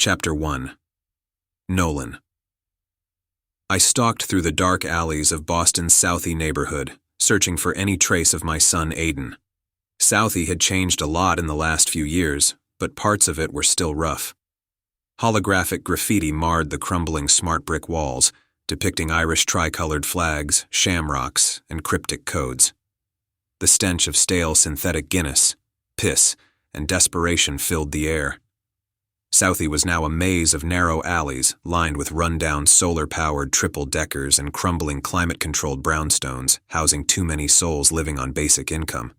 Chapter 1. Nolan. I stalked through the dark alleys of Boston's Southie neighborhood, searching for any trace of my son Aiden. Southie had changed a lot in the last few years, but parts of it were still rough. Holographic graffiti marred the crumbling smart brick walls, depicting Irish tricolored flags, shamrocks, and cryptic codes. The stench of stale synthetic Guinness, piss, and desperation filled the air. Southie was now a maze of narrow alleys lined with run-down solar-powered triple-deckers and crumbling climate-controlled brownstones housing too many souls living on basic income.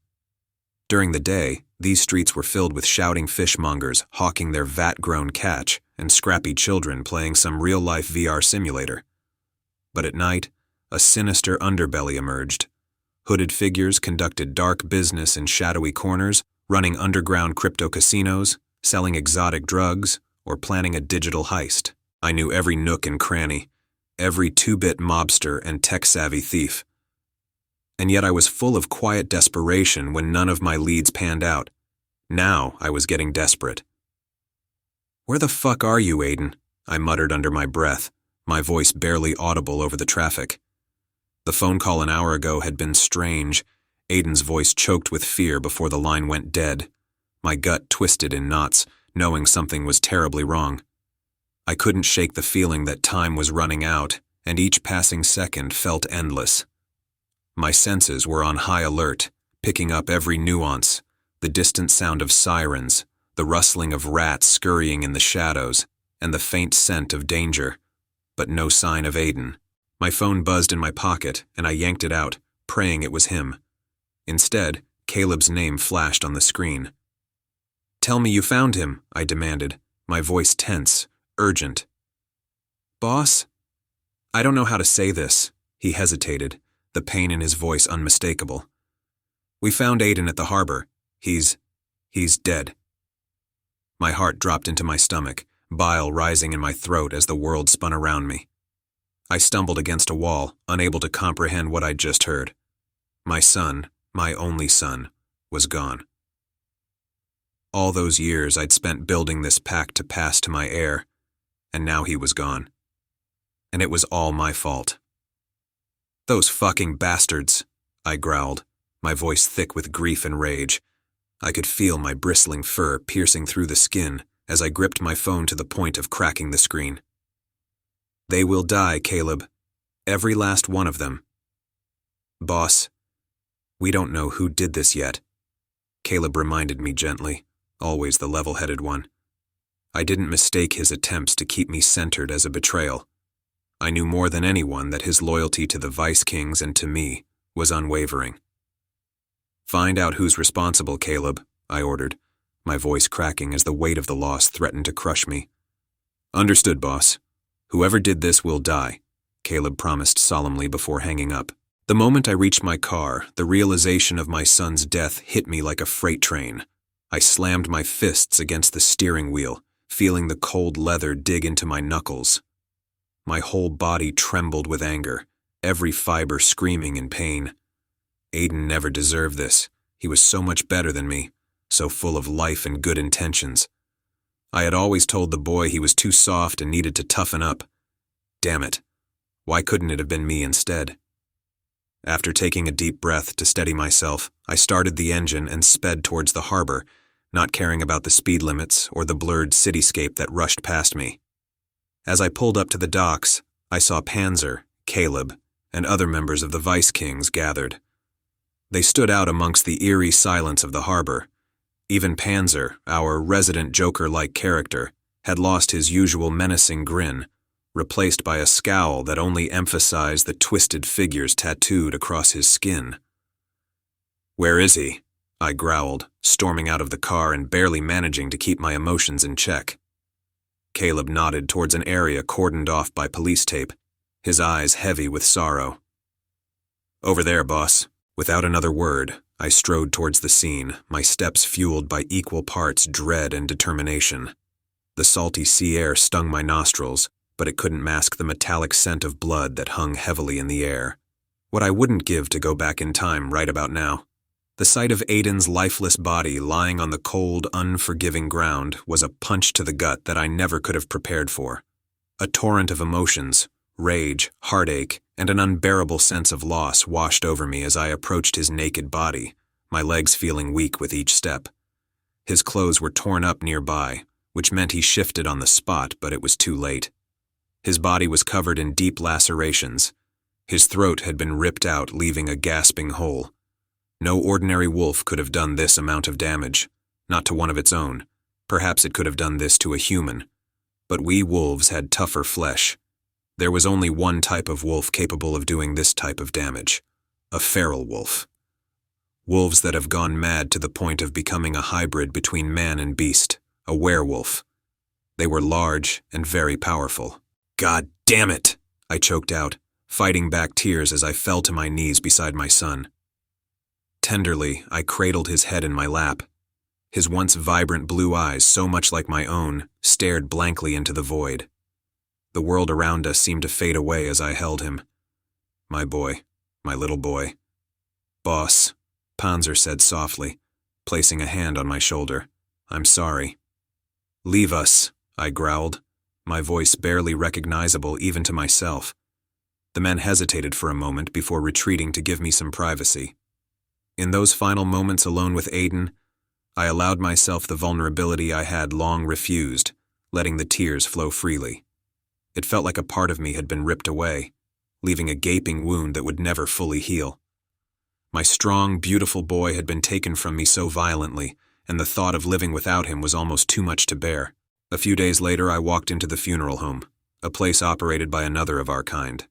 During the day, these streets were filled with shouting fishmongers hawking their vat-grown catch and scrappy children playing some real-life VR simulator. But at night, a sinister underbelly emerged. Hooded figures conducted dark business in shadowy corners, running underground crypto casinos, selling exotic drugs, or planning a digital heist. I knew every nook and cranny, every two-bit mobster and tech-savvy thief. And yet I was full of quiet desperation when none of my leads panned out. Now I was getting desperate. "Where the fuck are you, Aiden?" I muttered under my breath, my voice barely audible over the traffic. The phone call an hour ago had been strange. Aiden's voice choked with fear before the line went dead. My gut twisted in knots, knowing something was terribly wrong. I couldn't shake the feeling that time was running out, and each passing second felt endless. My senses were on high alert, picking up every nuance, the distant sound of sirens, the rustling of rats scurrying in the shadows, and the faint scent of danger. But no sign of Aiden. My phone buzzed in my pocket, and I yanked it out, praying it was him. Instead, Caleb's name flashed on the screen. "Tell me you found him," I demanded, my voice tense, urgent. "Boss?" "I don't know how to say this," he hesitated, the pain in his voice unmistakable. "We found Aiden at the harbor. He's dead." My heart dropped into my stomach, bile rising in my throat as the world spun around me. I stumbled against a wall, unable to comprehend what I'd just heard. My son, my only son, was gone. All those years I'd spent building this pack to pass to my heir, and now he was gone. And it was all my fault. "Those fucking bastards," I growled, my voice thick with grief and rage. I could feel my bristling fur piercing through the skin as I gripped my phone to the point of cracking the screen. "They will die, Caleb. Every last one of them." "Boss, we don't know who did this yet," Caleb reminded me gently, always the level-headed one. I didn't mistake his attempts to keep me centered as a betrayal. I knew more than anyone that his loyalty to the Vice Kings and to me was unwavering. "Find out who's responsible, Caleb," I ordered, my voice cracking as the weight of the loss threatened to crush me. "Understood, boss. Whoever did this will die," Caleb promised solemnly before hanging up. The moment I reached my car, the realization of my son's death hit me like a freight train. I slammed my fists against the steering wheel, feeling the cold leather dig into my knuckles. My whole body trembled with anger, every fiber screaming in pain. Aiden never deserved this. He was so much better than me, so full of life and good intentions. I had always told the boy he was too soft and needed to toughen up. Damn it. Why couldn't it have been me instead? After taking a deep breath to steady myself, I started the engine and sped towards the harbor, not caring about the speed limits or the blurred cityscape that rushed past me. As I pulled up to the docks, I saw Panzer, Caleb, and other members of the Vice Kings gathered. They stood out amongst the eerie silence of the harbor. Even Panzer, our resident Joker-like character, had lost his usual menacing grin, replaced by a scowl that only emphasized the twisted figures tattooed across his skin. "Where is he?" I growled, storming out of the car and barely managing to keep my emotions in check. Caleb nodded towards an area cordoned off by police tape, his eyes heavy with sorrow. "Over there, boss." Without another word, I strode towards the scene, my steps fueled by equal parts dread and determination. The salty sea air stung my nostrils, but it couldn't mask the metallic scent of blood that hung heavily in the air. What I wouldn't give to go back in time right about now. The sight of Aiden's lifeless body lying on the cold, unforgiving ground was a punch to the gut that I never could have prepared for. A torrent of emotions, rage, heartache, and an unbearable sense of loss washed over me as I approached his naked body, my legs feeling weak with each step. His clothes were torn up nearby, which meant he shifted on the spot, but it was too late. His body was covered in deep lacerations. His throat had been ripped out, leaving a gasping hole. No ordinary wolf could have done this amount of damage, not to one of its own. Perhaps it could have done this to a human. But we wolves had tougher flesh. There was only one type of wolf capable of doing this type of damage: a feral wolf. Wolves that have gone mad to the point of becoming a hybrid between man and beast, a werewolf. They were large and very powerful. "God damn it!" I choked out, fighting back tears as I fell to my knees beside my son. Tenderly, I cradled his head in my lap. His once vibrant blue eyes, so much like my own, stared blankly into the void. The world around us seemed to fade away as I held him. "My boy, my little boy." "Boss," Panzer said softly, placing a hand on my shoulder. "I'm sorry." "Leave us," I growled, my voice barely recognizable even to myself. The men hesitated for a moment before retreating to give me some privacy. In those final moments alone with Aiden, I allowed myself the vulnerability I had long refused, letting the tears flow freely. It felt like a part of me had been ripped away, leaving a gaping wound that would never fully heal. My strong, beautiful boy had been taken from me so violently, and the thought of living without him was almost too much to bear. A few days later, I walked into the funeral home, a place operated by another of our kind.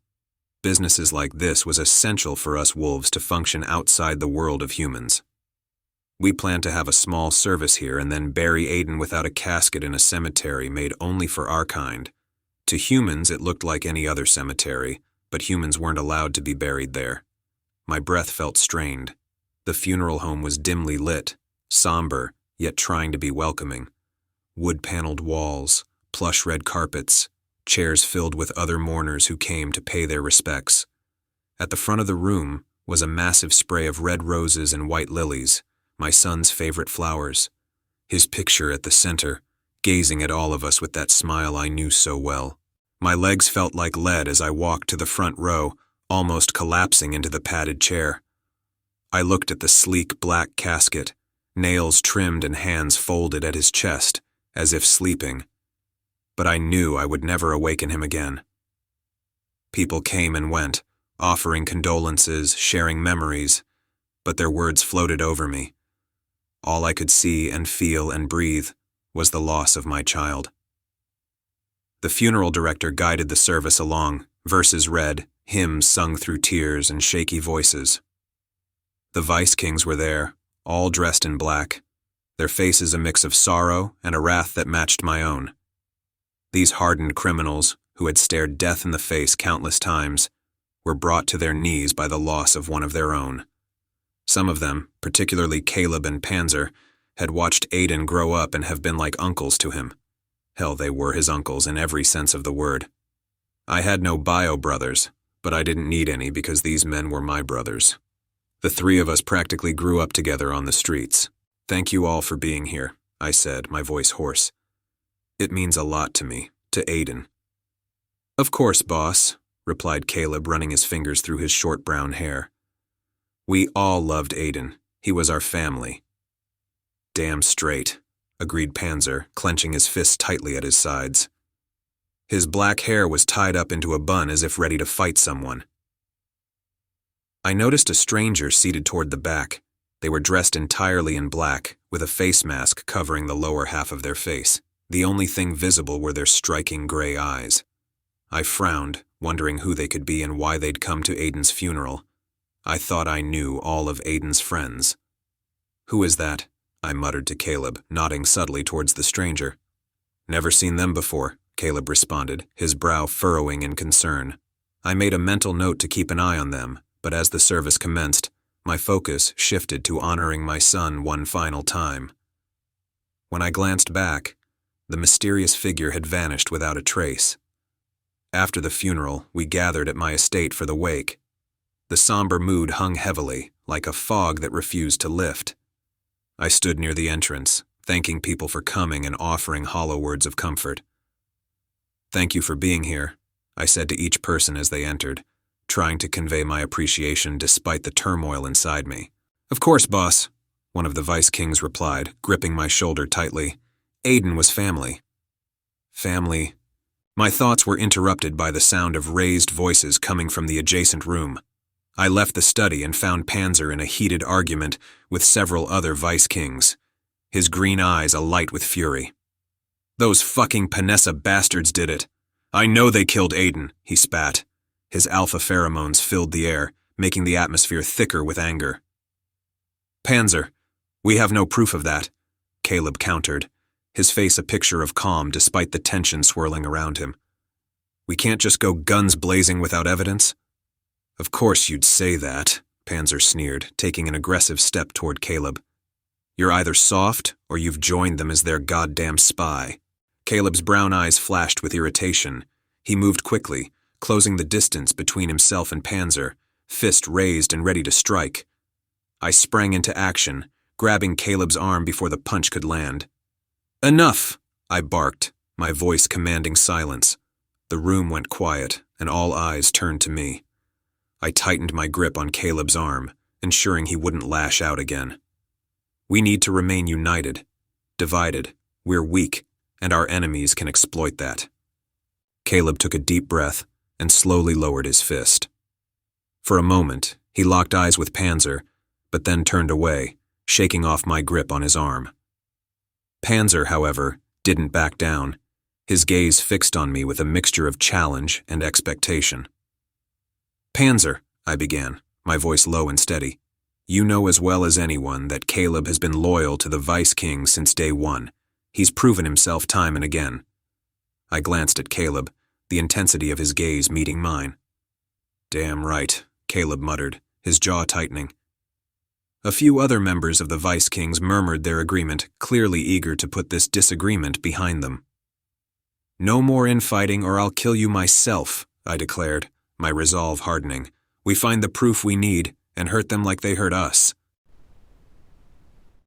Businesses like this was essential for us wolves to function outside the world of humans. We planned to have a small service here and then bury Aiden without a casket in a cemetery made only for our kind. To humans, it looked like any other cemetery, but humans weren't allowed to be buried there. My breath felt strained. The funeral home was dimly lit, somber, yet trying to be welcoming. Wood-paneled walls, plush red carpets, chairs filled with other mourners who came to pay their respects. At the front of the room was a massive spray of red roses and white lilies, my son's favorite flowers. His picture at the center, gazing at all of us with that smile I knew so well. My legs felt like lead as I walked to the front row, almost collapsing into the padded chair. I looked at the sleek black casket, nails trimmed and hands folded at his chest, as if sleeping. But I knew I would never awaken him again. People came and went, offering condolences, sharing memories, but their words floated over me. All I could see and feel and breathe was the loss of my child. The funeral director guided the service along, verses read, hymns sung through tears and shaky voices. The Vice Kings were there, all dressed in black, their faces a mix of sorrow and a wrath that matched my own. These hardened criminals, who had stared death in the face countless times, were brought to their knees by the loss of one of their own. Some of them, particularly Caleb and Panzer, had watched Aiden grow up and have been like uncles to him. Hell, they were his uncles in every sense of the word. I had no bio brothers, but I didn't need any because these men were my brothers. The three of us practically grew up together on the streets. "Thank you all for being here," I said, my voice hoarse. "It means a lot to me, to Aiden." "Of course, boss," replied Caleb, running his fingers through his short brown hair. "We all loved Aiden. He was our family." "Damn straight," agreed Panzer, clenching his fists tightly at his sides. His black hair was tied up into a bun as if ready to fight someone. I noticed a stranger seated toward the back. They were dressed entirely in black, with a face mask covering the lower half of their face. The only thing visible were their striking gray eyes. I frowned, wondering who they could be and why they'd come to Aiden's funeral. I thought I knew all of Aiden's friends. "Who is that?" I muttered to Caleb, nodding subtly towards the stranger. "Never seen them before," Caleb responded, his brow furrowing in concern. I made a mental note to keep an eye on them, but as the service commenced, my focus shifted to honoring my son one final time. When I glanced back, the mysterious figure had vanished without a trace. After the funeral, we gathered at my estate for the wake. The somber mood hung heavily, like a fog that refused to lift. I stood near the entrance, thanking people for coming and offering hollow words of comfort. "Thank you for being here," I said to each person as they entered, trying to convey my appreciation despite the turmoil inside me. "Of course, boss," one of the Vice Kings replied, gripping my shoulder tightly. "Aiden was family." Family. My thoughts were interrupted by the sound of raised voices coming from the adjacent room. I left the study and found Panzer in a heated argument with several other Vice Kings, his green eyes alight with fury. "Those fucking Panessa bastards did it. I know they killed Aiden," he spat. His alpha pheromones filled the air, making the atmosphere thicker with anger. "Panzer, we have no proof of that," Caleb countered, his face a picture of calm despite the tension swirling around him. "We can't just go guns blazing without evidence." "Of course you'd say that," Panzer sneered, taking an aggressive step toward Caleb. "You're either soft or you've joined them as their goddamn spy." Caleb's brown eyes flashed with irritation. He moved quickly, closing the distance between himself and Panzer, fist raised and ready to strike. I sprang into action, grabbing Caleb's arm before the punch could land. "Enough!" I barked, my voice commanding silence. The room went quiet, and all eyes turned to me. I tightened my grip on Caleb's arm, ensuring he wouldn't lash out again. "We need to remain united. Divided, we're weak, and our enemies can exploit that." Caleb took a deep breath and slowly lowered his fist. For a moment, he locked eyes with Panzer, but then turned away, shaking off my grip on his arm. Panzer, however, didn't back down, his gaze fixed on me with a mixture of challenge and expectation. "Panzer," I began, my voice low and steady, "you know as well as anyone that Caleb has been loyal to the Vice King since day one. He's proven himself time and again." I glanced at Caleb, the intensity of his gaze meeting mine. "Damn right," Caleb muttered, his jaw tightening. A few other members of the Vice Kings murmured their agreement, clearly eager to put this disagreement behind them. "No more infighting or I'll kill you myself," I declared, my resolve hardening. "We find the proof we need and hurt them like they hurt us."